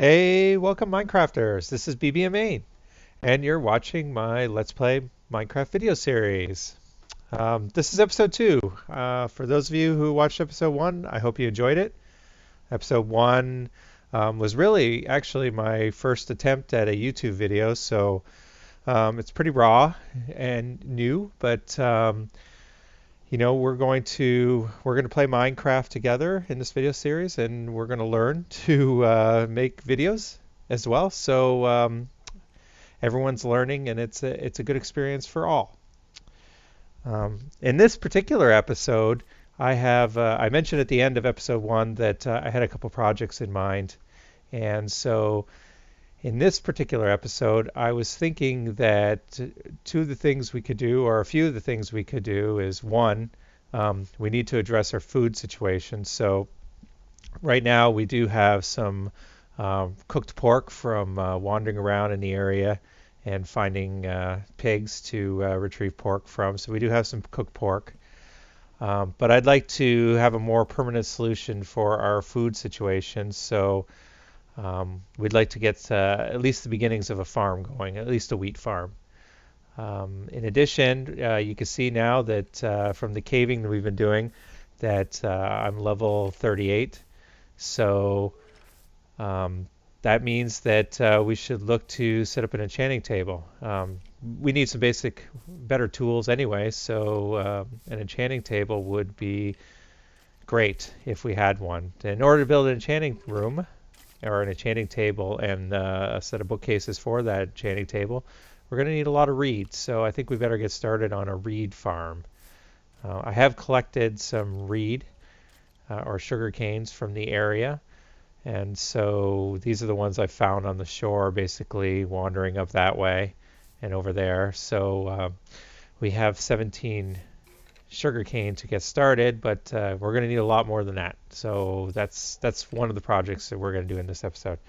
Hey, welcome Minecrafters. This is bbinme, and you're watching my Let's Play Minecraft video series. This is episode 2. For those of you who watched episode 1, I hope you enjoyed it. Episode 1 was really actually my first attempt at a YouTube video, so it's pretty raw and new, but we're going to play Minecraft together in this video series, and we're going to learn to make videos as well. So everyone's learning, and it's a good experience for all. In this particular episode, I mentioned at the end of episode 1 that I had a couple projects in mind, and so in this particular episode, I was thinking that two of the things we could do, or a few of the things we could do, is one, we need to address our food situation. So right now we do have some cooked pork from wandering around in the area and finding pigs to retrieve pork from. So we do have some cooked pork. But I'd like to have a more permanent solution for our food situation. So we'd like to get at least the beginnings of a farm going, at least a wheat farm. In addition, you can see now that from the caving that we've been doing that I'm level 38. So that means that we should look to set up an enchanting table. We need some better tools anyway, so an enchanting table would be great if we had one. In order to build an enchanting room, or an enchanting table and a set of bookcases for that enchanting table, we're going to need a lot of reeds. So I think we better get started on a reed farm. I have collected some reed or sugar canes from the area. And so these are the ones I found on the shore, basically wandering up that way and over there. So we have 17 sugar cane to get started, but we're going to need a lot more than that. So that's one of the projects that we're going to do in this episode.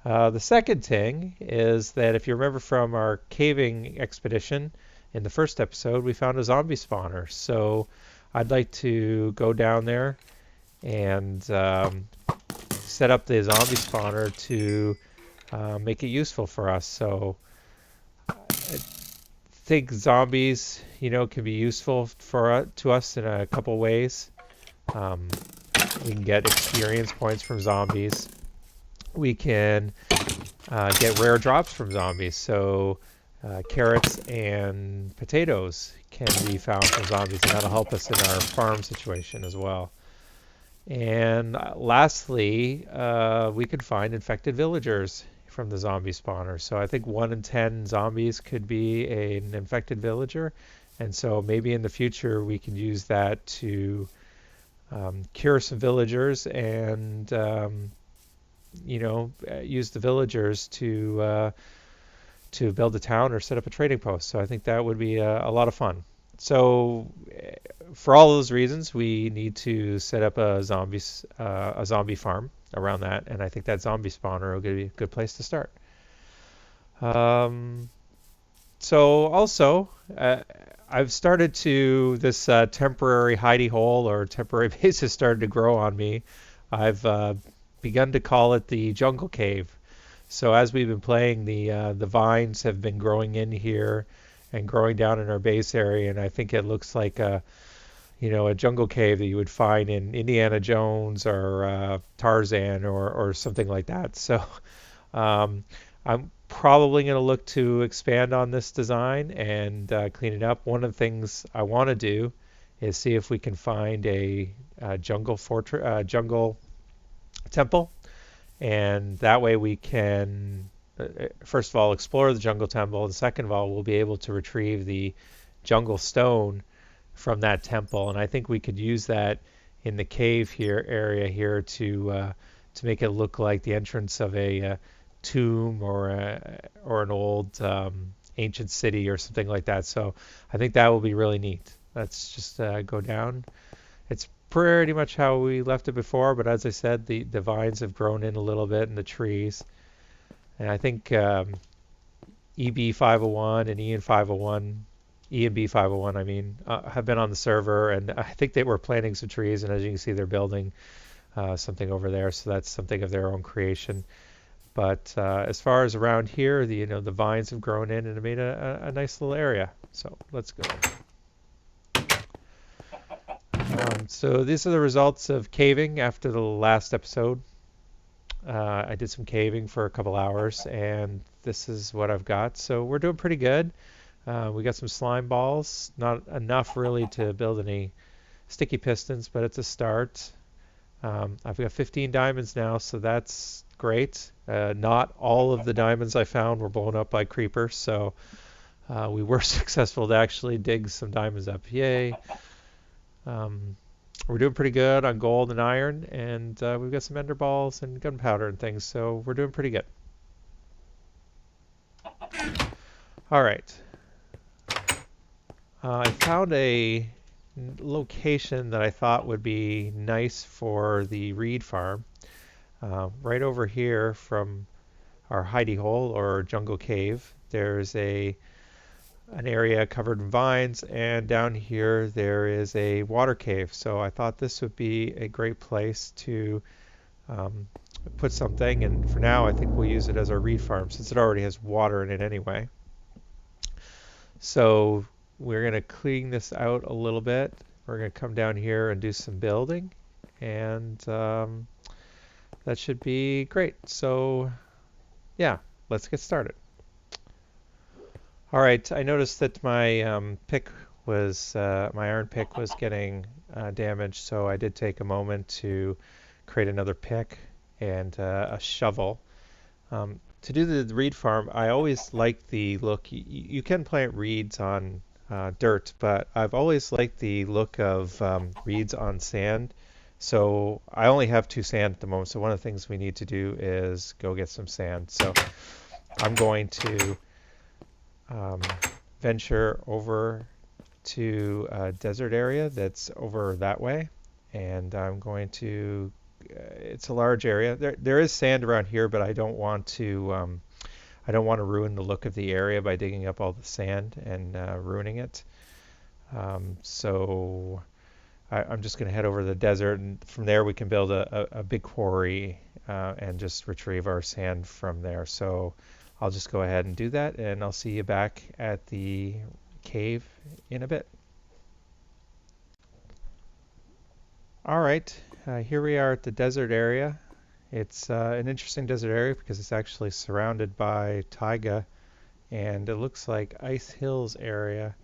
The second thing is that if you remember from our caving expedition in the first episode, we found a zombie spawner. So I'd like to go down there and set up the zombie spawner to make it useful for us. So I think zombies, can be useful to us in a couple ways. We can get experience points from zombies. We can get rare drops from zombies. So carrots and potatoes can be found from zombies, and that'll help us in our farm situation as well. And lastly, we could find infected villagers from the zombie spawner. So I think 1 in 10 zombies could be an infected villager. And so maybe in the future we can use that to cure some villagers and, use the villagers to build a town or set up a trading post. So I think that would be a lot of fun. So for all those reasons, we need to set up a zombie farm around that, and I think that zombie spawner will be a good place to start. So also, I've started this temporary hidey hole or temporary base has started to grow on me. I've begun to call it the jungle cave. So as we've been playing, the vines have been growing in here and growing down in our base area, and I think it looks like a jungle cave that you would find in Indiana Jones or Tarzan or something like that. So I'm probably going to look to expand on this design and clean it up. One of the things I want to do is see if we can find a jungle temple, and that way we can first of all explore the jungle temple, and second of all we'll be able to retrieve the jungle stone from that temple, and I think we could use that in the cave area here to make it look like the entrance of a tomb or an old ancient city or something like that. So I think that will be really neat. Let's just go down. It's pretty much how we left it before, but as I said, the vines have grown in a little bit and the trees. And I think EB501 and E and B501, I mean, have been on the server, and I think they were planting some trees, and as you can see, they're building something over there, so that's something of their own creation. But as far as around here, the vines have grown in and have made a nice little area. So let's go. So these are the results of caving after the last episode. I did some caving for a couple hours, and this is what I've got. So we're doing pretty good. We got some slime balls, not enough really to build any sticky pistons, but it's a start. I've got 15 diamonds now, so that's great. Not all of the diamonds I found were blown up by creepers, so we were successful to actually dig some diamonds up. Yay. We're doing pretty good on gold and iron, and we've got some ender balls and gunpowder and things, so we're doing pretty good. All right. I found a location that I thought would be nice for the reed farm. Right over here from our hidey hole or jungle cave, there's an area covered in vines, and down here there is a water cave. So I thought this would be a great place to put something, and for now I think we'll use it as our reed farm since it already has water in it anyway. So we're going to clean this out a little bit. We're going to come down here and do some building, and that should be great. So yeah, let's get started. All right, I noticed that my my iron pick was getting damaged, so I did take a moment to create another pick and a shovel. To do the reed farm, I always like the look. You can plant reeds on dirt, but I've always liked the look of reeds on sand. So I only have 2 sand at the moment, so one of the things we need to do is go get some sand. So I'm going to venture over to a desert area that's over that way, and I'm going to it's a large area. There is sand around here, but I don't want to ruin the look of the area by digging up all the sand and ruining it. So I'm just going to head over to the desert, and from there we can build a big quarry and just retrieve our sand from there. So I'll just go ahead and do that, and I'll see you back at the cave in a bit. All right, here we are at the desert area. It's an interesting desert area because it's actually surrounded by taiga, and it looks like Ice Hills area,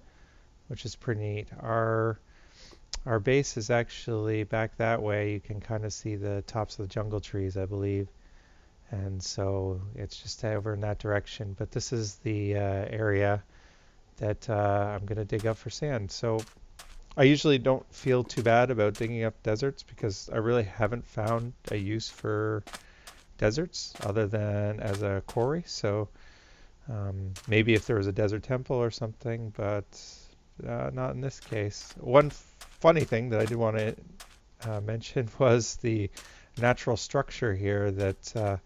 which is pretty neat. Our base is actually back that way. You can kind of see the tops of the jungle trees, I believe. And so it's just over in that direction. But this is the area that I'm going to dig up for sand. So I usually don't feel too bad about digging up deserts because I really haven't found a use for deserts other than as a quarry. So maybe if there was a desert temple or something, but not in this case. One funny thing that I did want to mention was the natural structure here that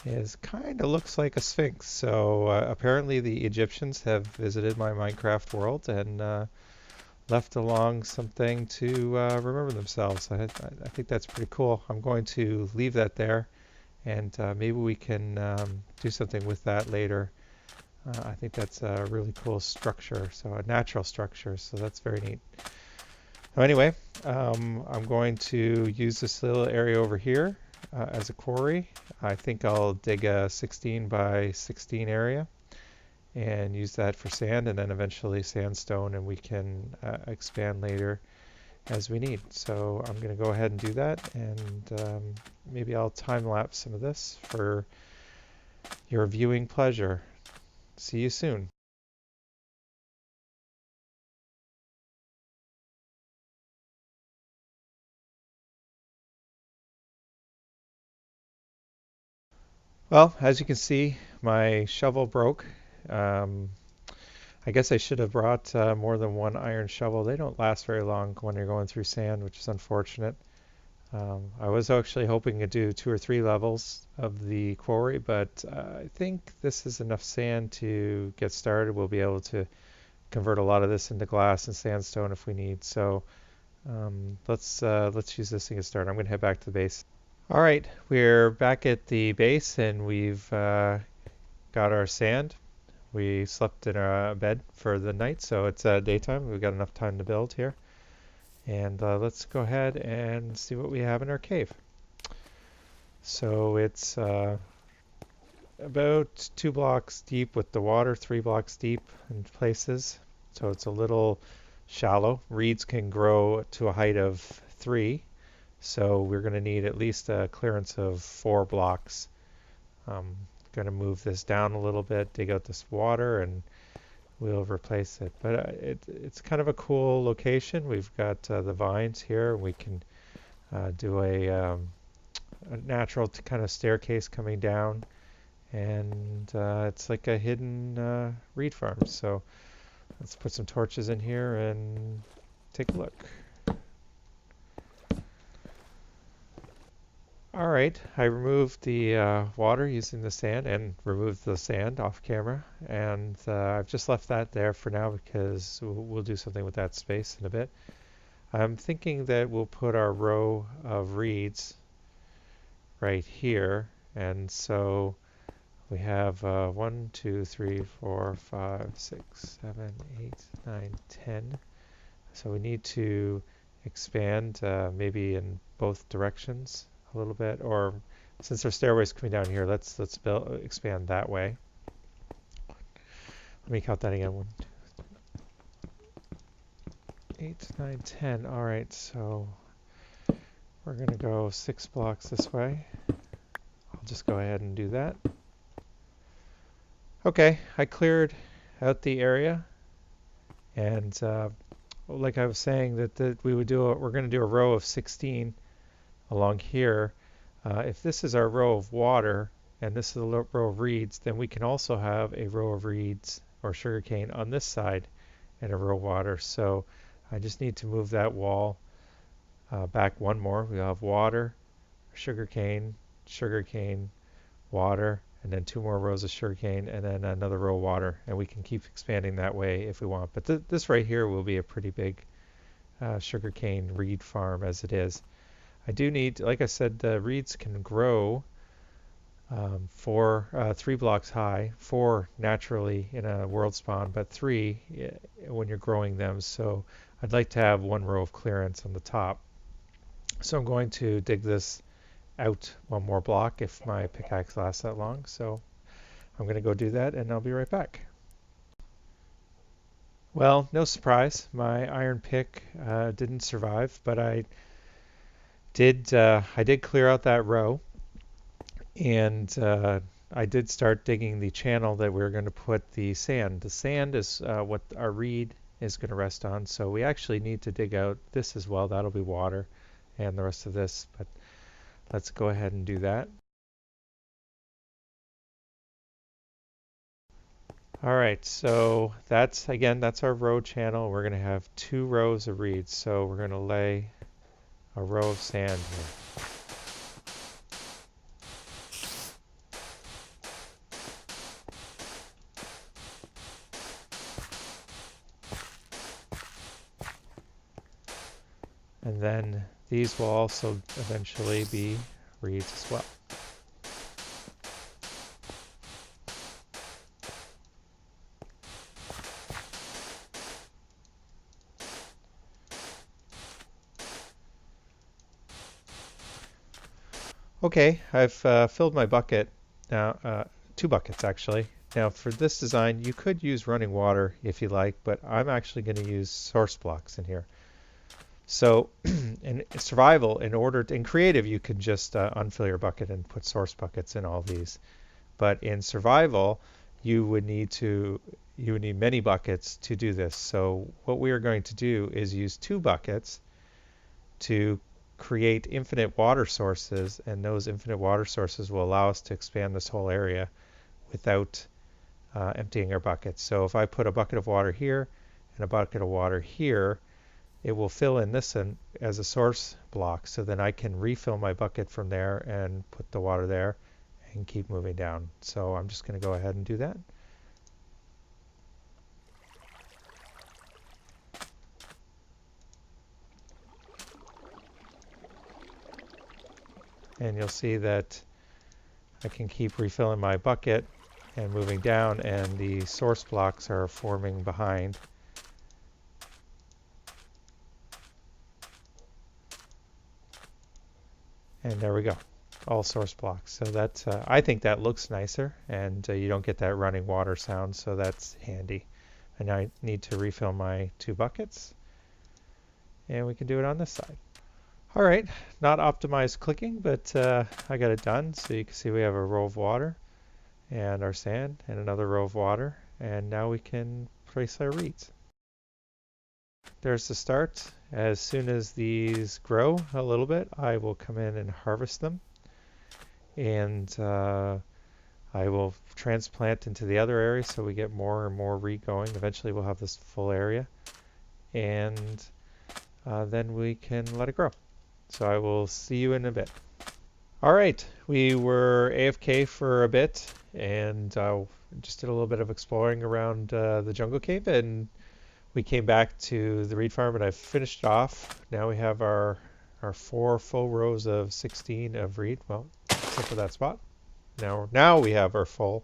is kind of looks like a sphinx. So apparently the Egyptians have visited my Minecraft world and left along something to remember themselves. I think that's pretty cool. I'm going to leave that there, and maybe we can do something with that later. I think that's a really cool structure, so a natural structure, so that's very neat. So anyway, I'm going to use this little area over here as a quarry. I think I'll dig a 16 by 16 area and use that for sand, and then eventually sandstone, and we can expand later as we need. So I'm going to go ahead and do that, and maybe I'll time lapse some of this for your viewing pleasure. See you soon. Well, as you can see, my shovel broke. Um, I guess I should have brought more than one iron shovel. They don't last very long when you're going through sand, which is unfortunate. I was actually hoping to do 2 or 3 levels of the quarry, but I think this is enough sand to get started. We'll be able to convert a lot of this into glass and sandstone if we need. So let's use this thing to start. I'm going to head back to the base. All right, we're back at the base and we've got our sand. We slept in our bed for the night, so it's daytime. We've got enough time to build here. And let's go ahead and see what we have in our cave. So it's about 2 blocks deep with the water, 3 blocks deep in places. So it's a little shallow. Reeds can grow to a height of 3. So we're going to need at least a clearance of 4 blocks. Going to move this down a little bit, dig out this water, and we'll replace it. But it's kind of a cool location. We've got the vines here. We can do a natural kind of staircase coming down, and it's like a hidden reed farm. So let's put some torches in here and take a look. All right, I removed the water using the sand and removed the sand off camera, and I've just left that there for now because we'll do something with that space in a bit. I'm thinking that we'll put our row of reeds right here, and so we have 1, 2, 3, 4, 5, 6, 7, 8, 9, 10. So we need to expand maybe in both directions a little bit, or since our stairway's coming down here, let's expand that way. Let me count that again. 1, 2, 8, 9, 10. All right, so we're gonna go 6 blocks this way. I'll just go ahead and do that. Okay, I cleared out the area, and like I was saying, that we're going to do a row of 16 along here. If this is our row of water and this is a row of reeds, then we can also have a row of reeds or sugarcane on this side and a row of water. So I just need to move that wall back one more. We'll have water, sugarcane, sugarcane, water, and then 2 more rows of sugarcane, and then another row of water, and we can keep expanding that way if we want. But this right here will be a pretty big sugarcane reed farm as it is. I do need, like I said, the reeds can grow 3 blocks high, 4 naturally in a world spawn, but 3 when you're growing them. So I'd like to have 1 row of clearance on the top. So I'm going to dig this out 1 more block if my pickaxe lasts that long. So I'm going to go do that, and I'll be right back. Well, no surprise, my iron pick didn't survive, but I did clear out that row, and I did start digging the channel that we were going to put the sand. The sand is what our reed is going to rest on, so we actually need to dig out this as well. That'll be water and the rest of this, but let's go ahead and do that. All right, so that's our row channel. We're going to have 2 rows of reeds, so we're going to lay a row of sand here. And then these will also eventually be reeds as well. Okay, I've filled my bucket now, 2 buckets actually. Now for this design, you could use running water if you like, but I'm actually going to use source blocks in here. So in survival, in creative, you can just unfill your bucket and put source buckets in all these. But in survival, you would need many buckets to do this. So what we are going to do is use 2 buckets to create infinite water sources, and those infinite water sources will allow us to expand this whole area without emptying our buckets. So if I put a bucket of water here and a bucket of water here, it will fill in this as a source block, so then I can refill my bucket from there and put the water there and keep moving down. So I'm just going to go ahead and do that. and you'll see that I can keep refilling my bucket and moving down, and the source blocks are forming behind. And there we go, all source blocks. So that's, I think that looks nicer, and you don't get that running water sound, so that's handy. And now I need to refill my 2 buckets, and we can do it on this side. All right, not optimized clicking, but I got it done. So you can see we have a row of water and our sand and another row of water, and now we can place our reeds. There's the start. As soon as these grow a little bit, I will come in and harvest them, and I will transplant into the other area so we get more and more reed going. Eventually we'll have this full area, and then we can let it grow. So I will see you in a bit. All right, we were AFK for a bit, and just did a little bit of exploring around the jungle cave, and we came back to the reed farm, and I've finished it off. Now we have our 4 full rows of 16 of reed, well, except for that spot. Now we have our full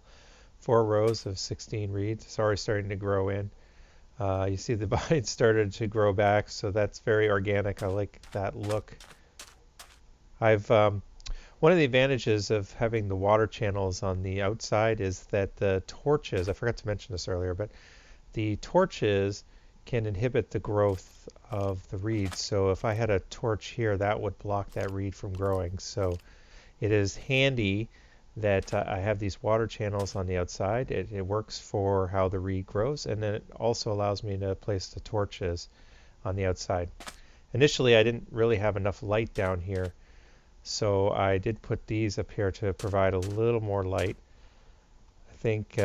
4 rows of 16 reeds. It's already starting to grow in. You see the vines started to grow back, so that's very organic. I like that look. One of the advantages of having the water channels on the outside is that the torches, I forgot to mention this earlier, but the torches can inhibit the growth of the reeds. So if I had a torch here, that would block that reed from growing. So it is handy that I have these water channels on the outside. It works for how the reed grows, and then it also allows me to place the torches on the outside. Initially, I didn't really have enough light down here, so I did put these up here to provide a little more light. I think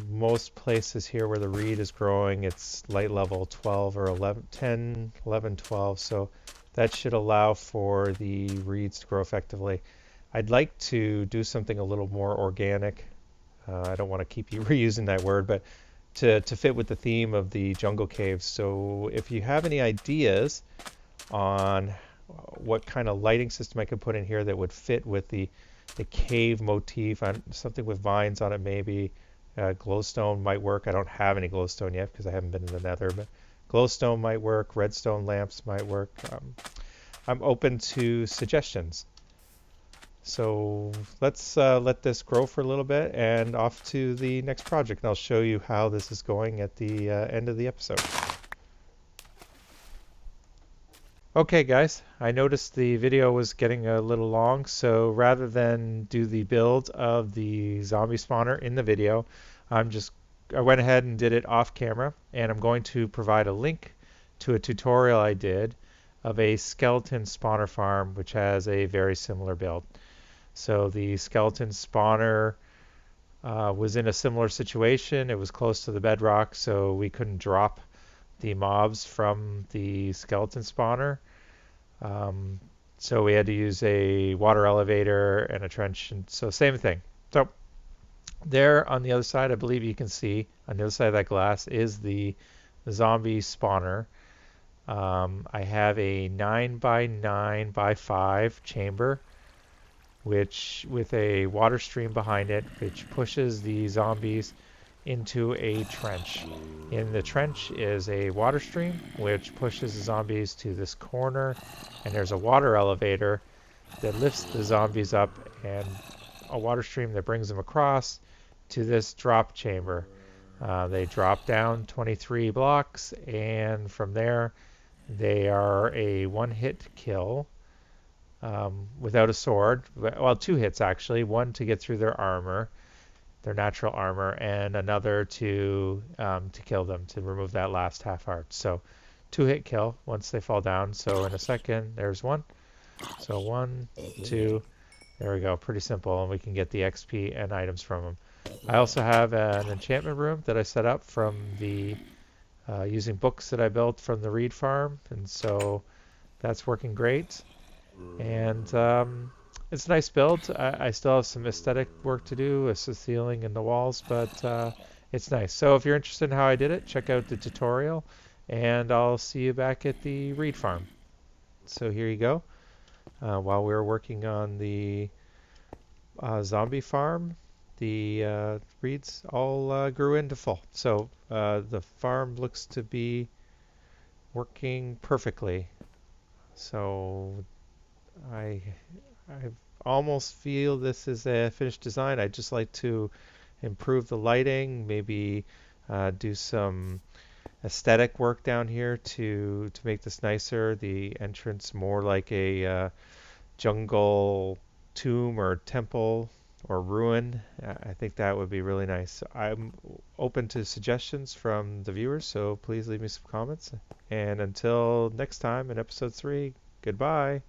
most places here where the reed is growing, it's light level 12 or 11, 10, 11, 12, so that should allow for the reeds to grow effectively. I'd like to do something a little more organic. I don't want to keep you reusing that word, but to fit with the theme of the jungle cave. So if you have any ideas on what kind of lighting system I could put in here that would fit with the cave motif, something with vines on it maybe. Glowstone might work. I don't have any glowstone yet because I haven't been in the nether, but glowstone might work. Redstone lamps might work. I'm open to suggestions. So let's let this grow for a little bit, and off to the next project, and I'll show you how this is going at the end of the episode. Okay guys, I noticed the video was getting a little long, so rather than do the build of the zombie spawner in the video, I went ahead and did it off camera, and I'm going to provide a link to a tutorial I did of a skeleton spawner farm which has a very similar build. So the skeleton spawner was in a similar situation. It was close to the bedrock, so we couldn't drop the mobs from the skeleton spawner. So we had to use a water elevator and a trench, and so same thing. So there on the other side, I believe you can see on the other side of that glass is the zombie spawner. I have a 9x9x5 chamber, which with a water stream behind it, which pushes the zombies into a trench. In the trench is a water stream which pushes the zombies to this corner, and there's a water elevator that lifts the zombies up, and a water stream that brings them across to this drop chamber. They drop down 23 blocks, and from there they are a one-hit kill without a sword. Well, 2 hits actually, one to get through their armor, their natural armor, and another to kill them, to remove that last half heart. So 2-hit kill once they fall down. So in a second, there's one. So 1, 2, there we go. Pretty simple, and we can get the XP and items from them. I also have an enchantment room that I set up from the using books that I built from the reed farm, and so that's working great. And it's a nice build. I still have some aesthetic work to do with the ceiling and the walls, but it's nice. So if you're interested in how I did it, check out the tutorial, and I'll see you back at the reed farm. So here you go. while we were working on the zombie farm, the reeds all grew into full. So the farm looks to be working perfectly. So I I almost feel this is a finished design. I'd just like to improve the lighting, maybe do some aesthetic work down here to make this nicer. The entrance more like a jungle tomb or temple or ruin. I think that would be really nice. I'm open to suggestions from the viewers, so please leave me some comments. And until next time in episode 3, goodbye.